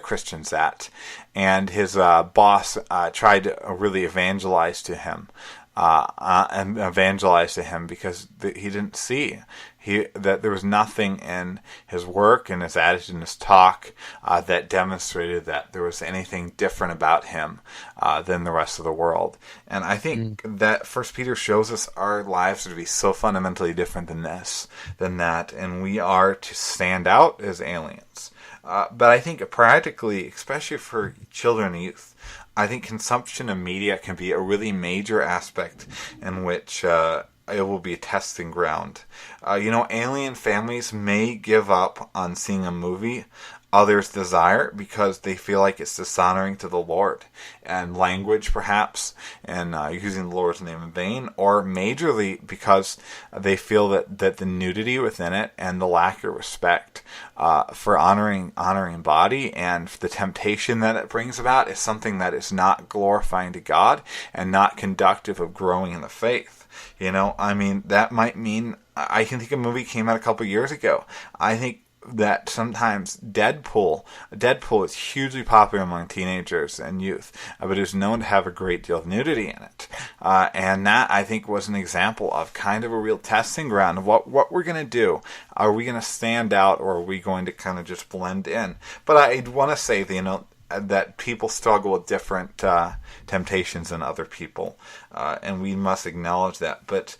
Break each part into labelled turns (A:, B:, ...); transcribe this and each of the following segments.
A: Christians at. And his boss tried to really evangelize to him because he didn't see that there was nothing in his work and his attitude and his talk that demonstrated that there was anything different about him than the rest of the world. And I think that First Peter shows us our lives are to be so fundamentally different than that, and we are to stand out as aliens. But I think practically, especially for children and youth, I think consumption of media can be a really major aspect in which it will be a testing ground. Alien families may give up on seeing a movie others desire because they feel like it's dishonoring to the Lord, and language perhaps, and using the Lord's name in vain, or majorly because they feel that the nudity within it and the lack of respect for honoring body and the temptation that it brings about is something that is not glorifying to God and not conductive of growing in the faith. That might mean, I can think a movie came out a couple years ago. I think that sometimes Deadpool is hugely popular among teenagers and youth, but is known to have a great deal of nudity in it. And that, I think, was an example of kind of a real testing ground of what we're going to do. Are we going to stand out, or are we going to kind of just blend in? But I want to say that, that people struggle with different temptations than other people, and we must acknowledge that. But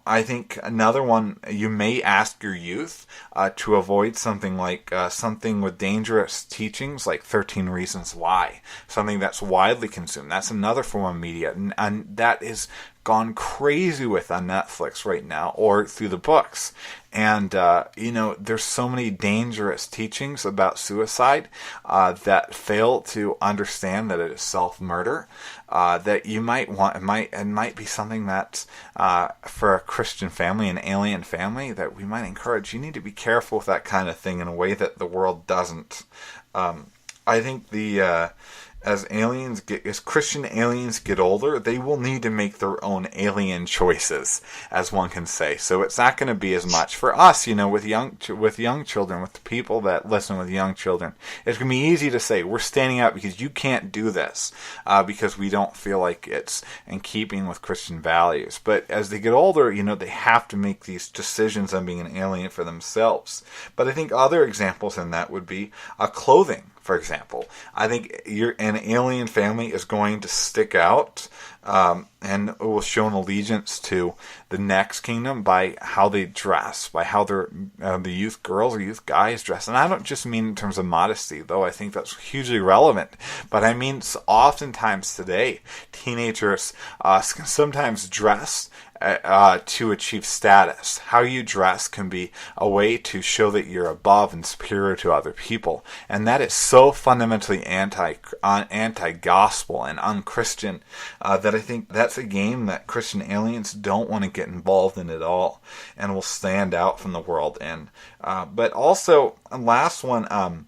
A: I think another one, you may ask your youth to avoid something like something with dangerous teachings like 13 Reasons Why, something that's widely consumed. That's another form of media, and that is gone crazy with on Netflix right now, or through the books. And, there's so many dangerous teachings about suicide that fail to understand that it is self-murder, that you might want, it might be something that's for a Christian family, an alien family, that we might encourage. You need to be careful with that kind of thing in a way that the world doesn't. I think as Christian aliens get older, they will need to make their own alien choices, as one can say. So it's not going to be as much for us, with young children, with the people that listen with young children. It's going to be easy to say, we're standing out because you can't do this, because we don't feel like it's in keeping with Christian values. But as they get older, they have to make these decisions on being an alien for themselves. But I think other examples in that would be clothing. For example, I think an alien family is going to stick out and it will show an allegiance to the next kingdom by how they dress, by how the youth girls or youth guys dress. And I don't just mean in terms of modesty, though I think that's hugely relevant. But I mean, oftentimes today, teenagers can sometimes dress to achieve status. How you dress can be a way to show that you're above and superior to other people, and that is so fundamentally anti-gospel and unchristian that I think that's a game that Christian aliens don't want to get involved in at all, and will stand out from the world. And but also, last one.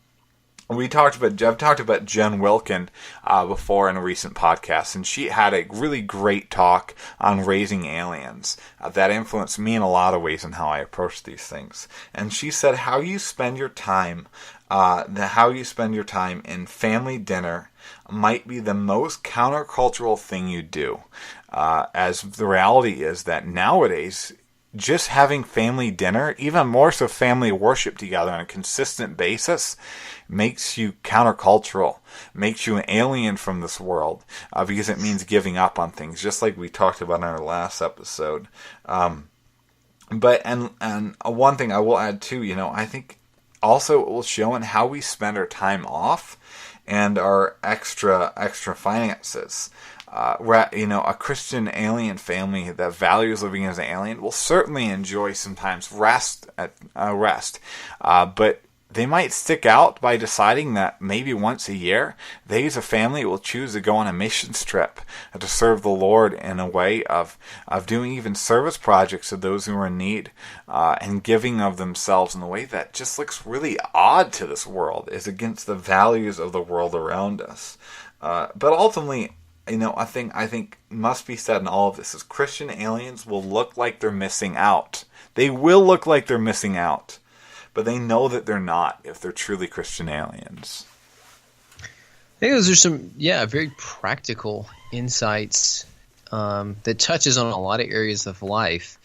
A: I've talked about Jen Wilkin before in a recent podcast, and she had a really great talk on raising aliens that influenced me in a lot of ways in how I approach these things. And she said, how you spend your time in family dinner might be the most countercultural thing you do. As the reality is that nowadays, just having family dinner, even more so family worship together on a consistent basis, makes you countercultural, makes you an alien from this world, because it means giving up on things, just like we talked about in our last episode. But one thing I will add too, I think also it will show in how we spend our time off and our extra finances. A Christian alien family that values living as an alien will certainly enjoy sometimes rest, but they might stick out by deciding that maybe once a year, they as a family will choose to go on a missions trip to serve the Lord in a way of doing even service projects to those who are in need, and giving of themselves in a way that just looks really odd to this world, is against the values of the world around us. But ultimately, I think must be said in all of this is Christian aliens will look like they're missing out. They will look like they're missing out. but they know that they're not if they're truly Christian aliens.
B: I think those are some, very practical insights that touches on a lot of areas of life.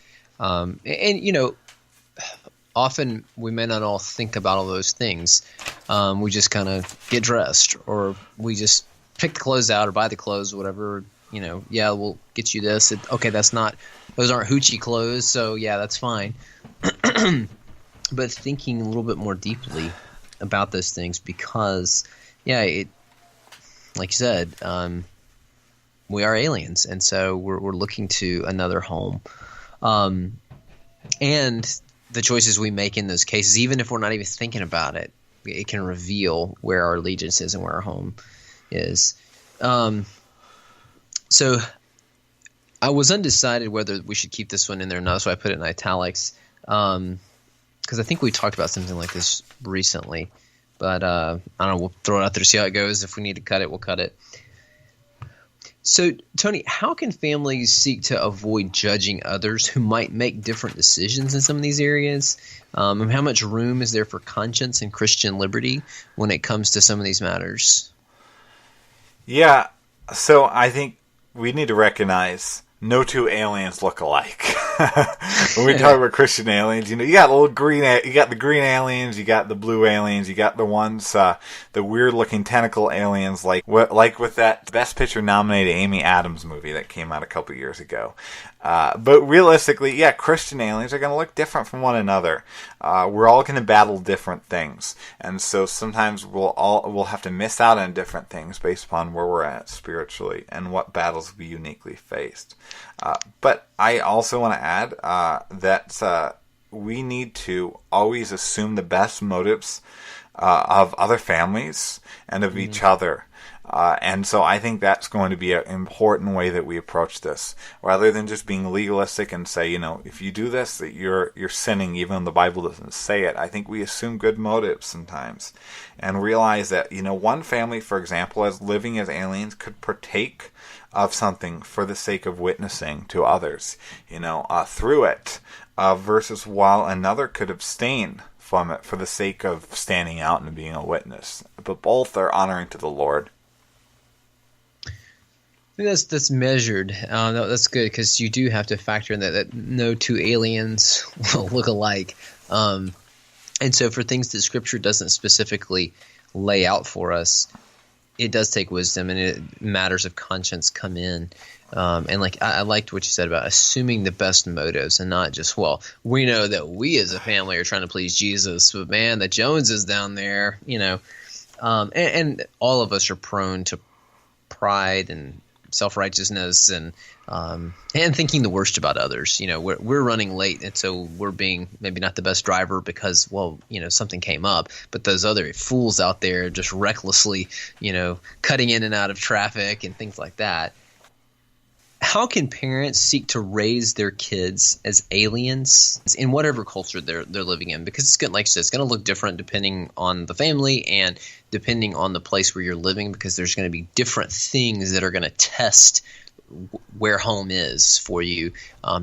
B: Often we may not all think about all those things. We just kind of get dressed, or we just pick the clothes out or buy the clothes, whatever. We'll get you this. Those aren't hoochie clothes, so that's fine. But thinking a little bit more deeply about those things, because, like you said, we are aliens, and so we're looking to another home. And the choices we make in those cases, even if we're not even thinking about it, it can reveal where our allegiance is and where our home is. So I was undecided whether we should keep this one in there or not, so I put it in italics, because I think we talked about something like this recently. But I don't know, we'll throw it out there to see how it goes. If we need to cut it, we'll cut it. So, Tony, how can families seek to avoid judging others who might make different decisions in some of these areas? And how much room is there for conscience and Christian liberty when it comes to some of these matters?
A: Yeah, so I think we need to recognize no two aliens look alike. When we talk about Christian aliens, you got you got the green aliens, you got the blue aliens, you got the ones, the weird looking tentacle aliens, like with that Best Picture nominated Amy Adams movie that came out a couple years ago. But realistically, Christian aliens are going to look different from one another. We're all going to battle different things, and so sometimes we'll have to miss out on different things based upon where we're at spiritually and what battles we uniquely faced. But I also want to add that we need to always assume the best motives of other families and of each other. And so I think that's going to be an important way that we approach this, rather than just being legalistic and say, if you do this, that you're sinning, even though the Bible doesn't say it. I think we assume good motives sometimes, and realize that one family, for example, as living as aliens, could partake of something for the sake of witnessing to others, through it, versus while another could abstain from it for the sake of standing out and being a witness. But both are honoring to the Lord.
B: I think that's measured. No, that's good, because you do have to factor in that no two aliens will look alike. And so for things that Scripture doesn't specifically lay out for us, it does take wisdom, and matters of conscience come in. And I liked what you said about assuming the best motives, and not just, we know that we as a family are trying to please Jesus, but man, the Joneses down there, and all of us are prone to pride and self-righteousness and thinking the worst about others. We're running late, and so we're being maybe not the best driver because something came up, but those other fools out there just recklessly cutting in and out of traffic and things like that. How can parents seek to raise their kids as aliens in whatever culture they're living in? Because it's going, like you said, it's going to look different depending on the family and depending on the place where you're living, because there's going to be different things that are going to test where home is for you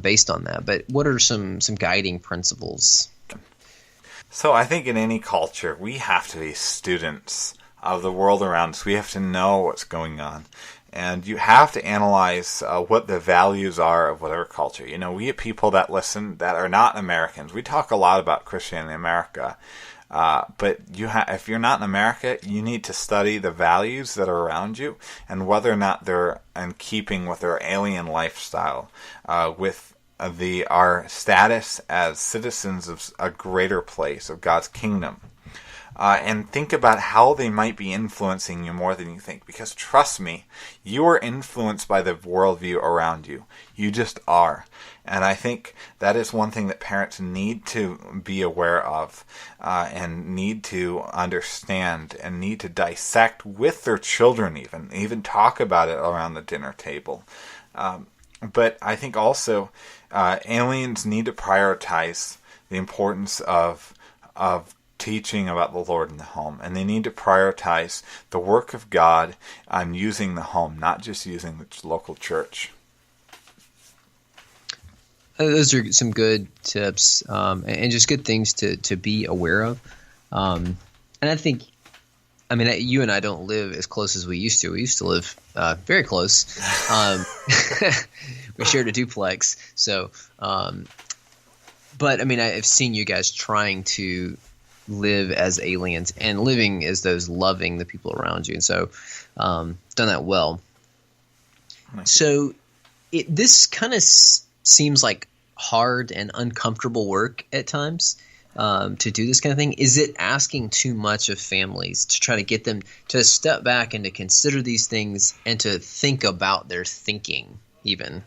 B: based on that. But what are some guiding principles?
A: So I think in any culture, we have to be students of the world around us. We have to know what's going on. And you have to analyze what the values are of whatever culture. We get people that listen that are not Americans. We talk a lot about Christianity in America. But if you're not in America, you need to study the values that are around you and whether or not they're in keeping with their alien lifestyle, with our status as citizens of a greater place, of God's kingdom. And think about how they might be influencing you more than you think. Because trust me, you are influenced by the worldview around you. You just are. And I think that is one thing that parents need to be aware of and need to understand and need to dissect with their children even talk about it around the dinner table. But I think also aliens need to prioritize the importance of teaching about the Lord in the home, and they need to prioritize the work of God on using the home, not just using the local church.
B: Those are some good tips, and just good things to be aware of. And I think, I mean, you and I don't live as close as we used to. We used to live very close. We shared a duplex. So, but I mean, I've seen you guys trying to live as aliens and living as those loving the people around you. And so, done that well. Nice. So, this kind of seems like hard and uncomfortable work at times. To do this kind of thing? Is it asking too much of families to try to get them to step back and to consider these things and to think about their thinking even?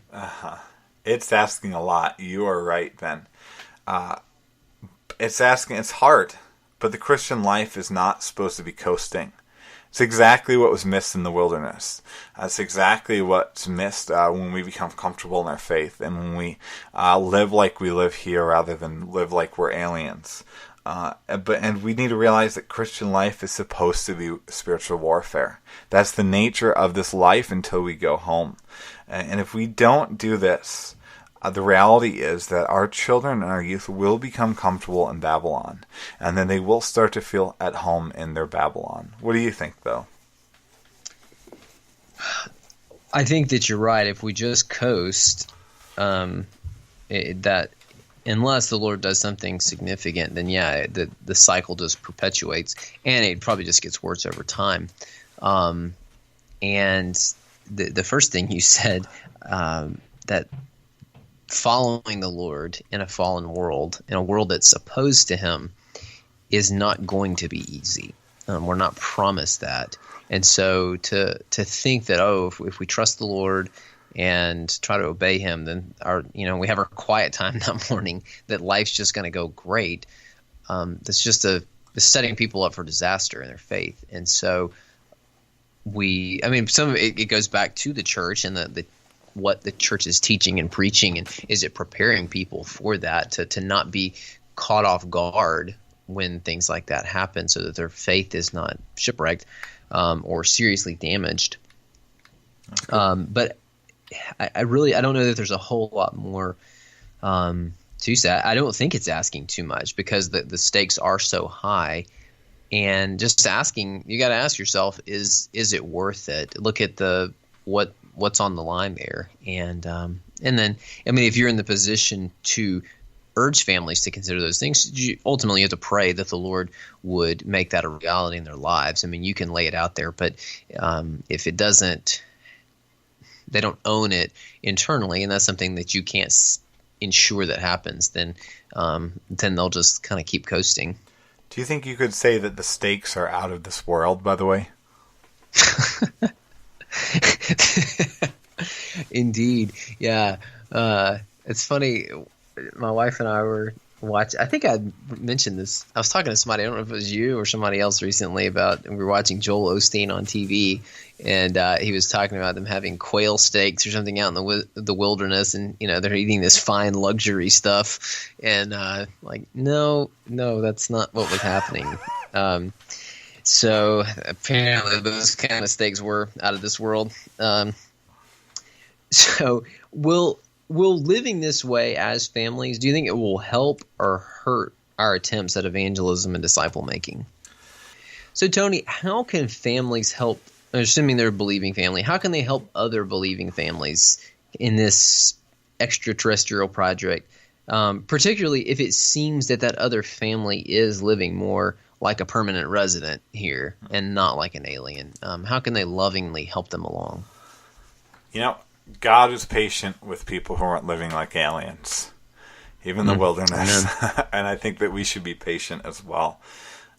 A: It's asking a lot. You are right, Ben. It's hard, but the Christian life is not supposed to be coasting. It's exactly what was missed in the wilderness. It's exactly what's missed when we become comfortable in our faith and when we live like we live here rather than live like we're aliens. And we need to realize that Christian life is supposed to be spiritual warfare. That's the nature of this life until we go home. And if we don't do this, the reality is that our children and our youth will become comfortable in Babylon, and then they will start to feel at home in their Babylon. What do you think, though?
B: I think that you're right. If we just coast, that unless the Lord does something significant, then yeah, the cycle just perpetuates, and it probably just gets worse over time. And the first thing you said, that following the Lord in a fallen world, in a world that's opposed to Him, is not going to be easy. We're not promised that. And so to think that, if we trust the Lord and try to obey Him, then we have our quiet time that morning, that life's just going to go great. That's just it's setting people up for disaster in their faith. And so some of it goes back to the church and what the church is teaching and preaching, and is it preparing people for that, to not be caught off guard when things like that happen, so that their faith is not shipwrecked or seriously damaged. Okay. But I don't know that there's a whole lot more to say. I don't think it's asking too much, because the stakes are so high. And just asking, you got to ask yourself, is it worth it? Look at what's on the line there, and then if you're in the position to urge families to consider those things, ultimately you have to pray that the Lord would make that a reality in their lives. You can lay it out there, but if it doesn't, they don't own it internally, and that's something that you can't ensure that happens, then they'll just kind of keep coasting.
A: Do you think you could say that the stakes are out of this world, by the way?
B: Indeed, yeah. It's funny. My wife and I were watching. I think I mentioned this. I was talking to somebody. I don't know if it was you or somebody else recently about. We were watching Joel Osteen on TV, and he was talking about them having quail steaks or something out in the wilderness, and they're eating this fine luxury stuff, and no, that's not what was happening. So apparently those kind of steaks were out of this world. So will living this way as families, do you think it will help or hurt our attempts at evangelism and disciple making? So Tony, how can families help, assuming they're a believing family, how can they help other believing families in this extraterrestrial project, particularly if it seems that other family is living more like a permanent resident here and not like an alien? How can they lovingly help them along?
A: God is patient with people who aren't living like aliens, even the wilderness. And I think that we should be patient as well.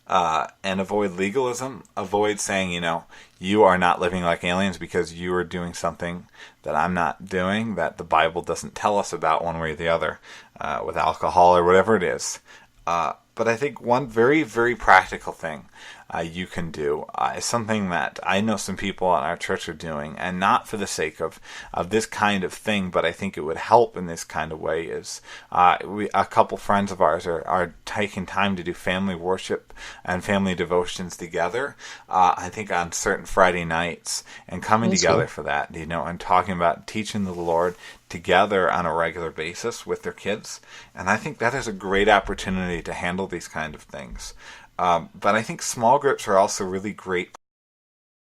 A: And avoid legalism. Avoid saying, you are not living like aliens because you are doing something that I'm not doing, that the Bible doesn't tell us about one way or the other, with alcohol or whatever it is. But I think one very, very practical thing you can do is something that I know some people in our church are doing, and not for the sake of this kind of thing, but I think it would help in this kind of way, is a couple friends of ours are taking time to do family worship and family devotions together, I think on certain Friday nights, and coming together for that, and talking about teaching the Lord, together on a regular basis with their kids. And I think that is a great opportunity to handle these kind of things. But I think small groups are also really great